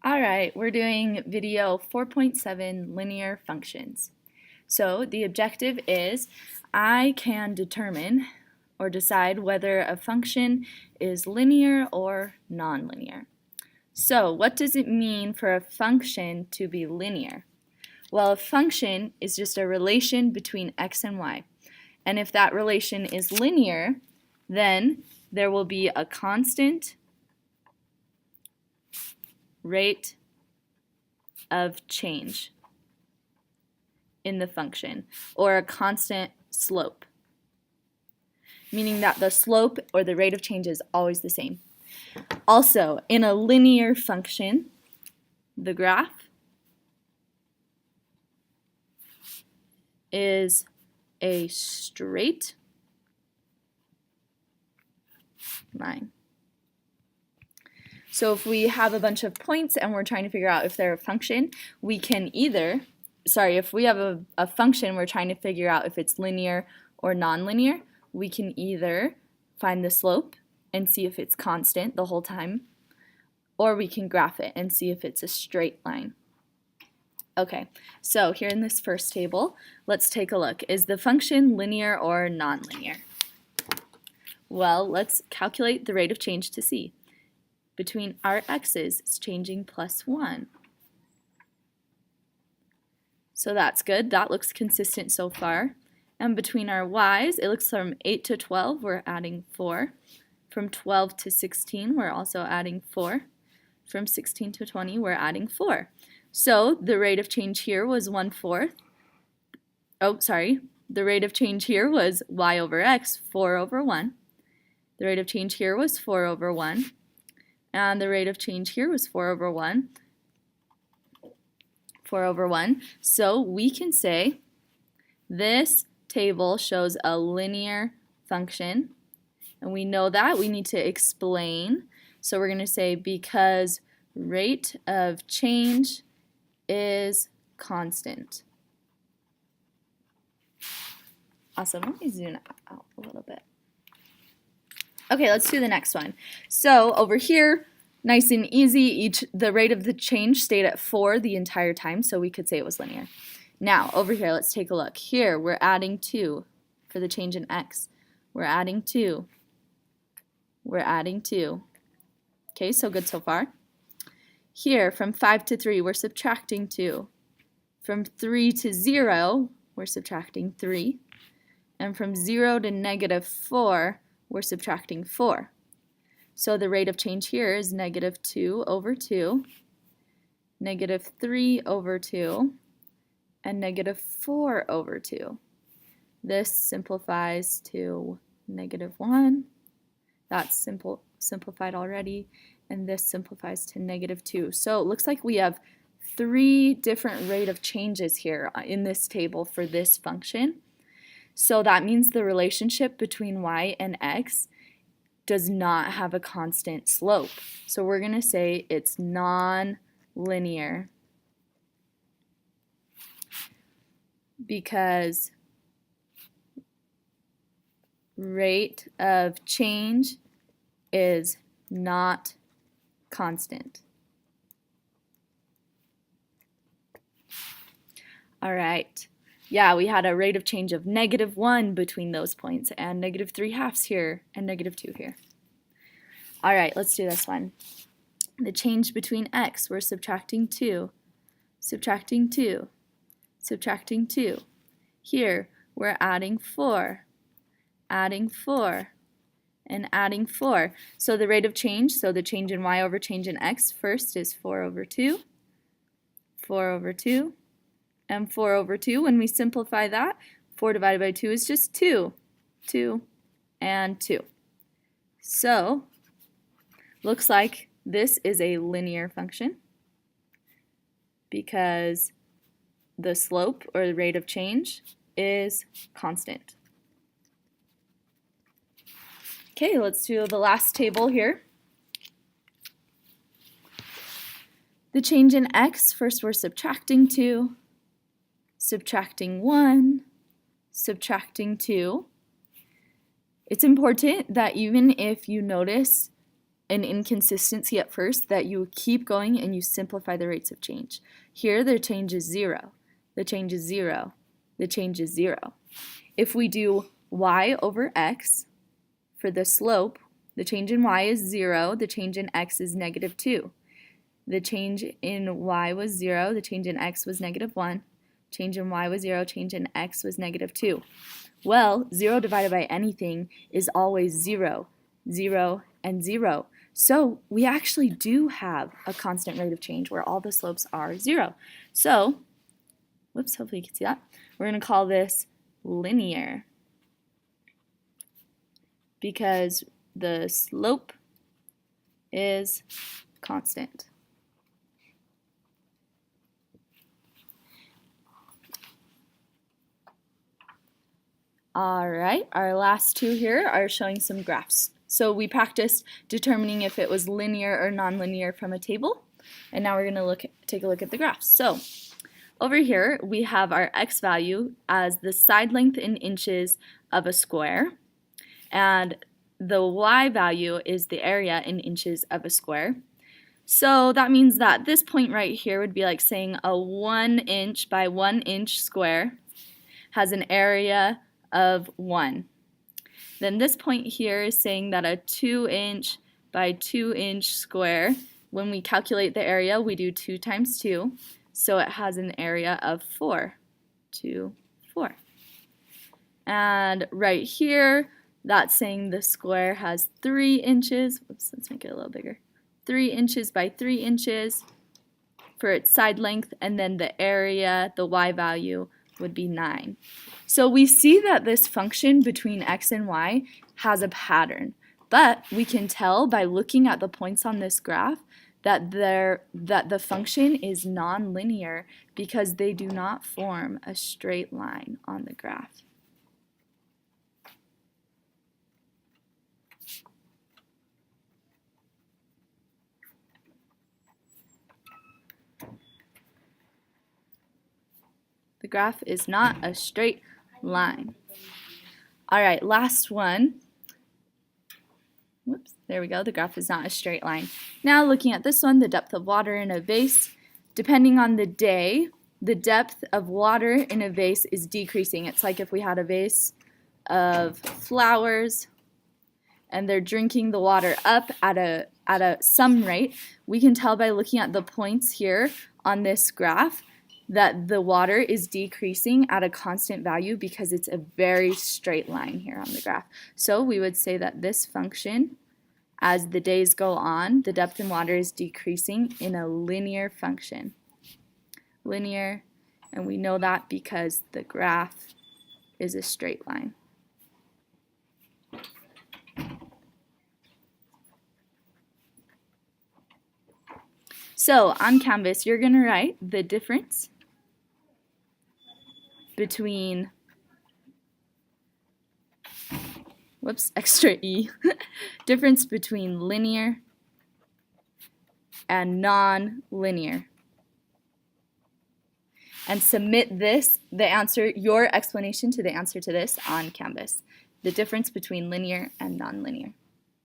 Alright, we're doing video 4.7 linear functions. So the objective is I can determine or decide whether a function is linear or nonlinear. So what does it mean for a function to be linear? Well, a function is just a relation between x and y. And if that relation is linear, then there will be a constant rate of change in the function, or a constant slope, meaning that the slope or the rate of change is always the same. Also, in a linear function, the graph is a straight line. So if we have a bunch of points and we're trying to figure out if they're a function, we can either, if we have a function we're trying to figure out if it's linear or nonlinear, we can either find the slope and see if it's constant the whole time, or we can graph it and see if it's a straight line. Okay, so here in this first table, let's take a look. Is the function linear or nonlinear? Well, let's calculate the rate of change to see. Between our x's, it's changing +1. So that's good. That looks consistent so far. And between our y's, it looks from 8 to 12, we're adding 4. From 12 to 16, we're also adding 4. From 16 to 20, we're adding 4. So the rate of change here was 1/4. The rate of change here was y over x, 4/1. The rate of change here was 4/1. And the rate of change here was 4/1. 4/1. So we can say this table shows a linear function. And we know that. We need to explain. So we're going to say because rate of change is constant. Awesome. Let me zoom out a little bit. Okay, let's do the next one. So over here, nice and easy, the rate of the change stayed at 4 the entire time, so we could say it was linear. Now, over here, let's take a look. Here, we're adding 2 for the change in x. We're adding 2. We're adding 2. Okay, so good so far. Here, from 5 to 3, we're subtracting 2. From 3 to 0, we're subtracting 3. And from 0 to -4, we're subtracting 4. So the rate of change here is -2/2, -3/2, and -4/2. This simplifies to -1. That's simplified already. And this simplifies to -2. So it looks like we have 3 different rate of changes here in this table for this function. So that means the relationship between y and x does not have a constant slope. So we're going to say it's non-linear because rate of change is not constant. All right. Yeah, we had a rate of change of -1 between those points, and -3/2 here, and -2 here. All right, let's do this one. The change between x, we're subtracting 2, subtracting 2, subtracting 2. Here, we're adding 4, adding 4, and adding 4. So the rate of change, so the change in y over change in x, first is 4/2, 4/2, and 4/2. When we simplify that, 4 divided by 2 is just 2. 2 and 2. So, looks like this is a linear function because the slope, or the rate of change, is constant. Okay, let's do the last table here. The change in x, first we're subtracting 2, subtracting 1, subtracting 2. It's important that even if you notice an inconsistency at first that you keep going and you simplify the rates of change. Here the change is 0, the change is 0, the change is 0. If we do y over x for the slope, the change in y is 0, the change in x is negative 2. The change in y was 0, the change in x was negative 1. Change in y was 0, change in x was negative 2. Well, 0 divided by anything is always 0, 0, and 0. So we actually do have a constant rate of change where all the slopes are 0. So, whoops, hopefully you can see that. We're going to call this linear because the slope is constant. All right, our last two here are showing some graphs. So we practiced determining if it was linear or nonlinear from a table, and now we're going to take a look at the graphs. So over here we have our x value as the side length in inches of a square, and the y value is the area in inches of a square. So that means that this point right here would be like saying a 1 inch by 1 inch square has an area of 1. Then this point here is saying that a 2 inch by 2 inch square, when we calculate the area, we do 2 times 2, so it has an area of 4. 2, 4. And right here, that's saying the square has 3 inches. Oops, let's make it a little bigger. 3 inches by 3 inches for its side length, and then the area, the y value, would be 9. So we see that this function between x and y has a pattern, but we can tell by looking at the points on this graph that the function is nonlinear because they do not form a straight line on the graph. The graph is not a straight line. All right, last one. Whoops, there we go. The graph is not a straight line. Now looking at this one, the depth of water in a vase. Depending on the day, the depth of water in a vase is decreasing. It's like if we had a vase of flowers and they're drinking the water up at some rate. We can tell by looking at the points here on this graph that the water is decreasing at a constant value because it's a very straight line here on the graph. So we would say that this function, as the days go on, the depth in water is decreasing in a linear function. Linear, and we know that because the graph is a straight line. So on Canvas, you're going to write the difference between, whoops, extra E, difference between linear and non-linear. And submit this, your explanation to the answer to this on Canvas. The difference between linear and non-linear.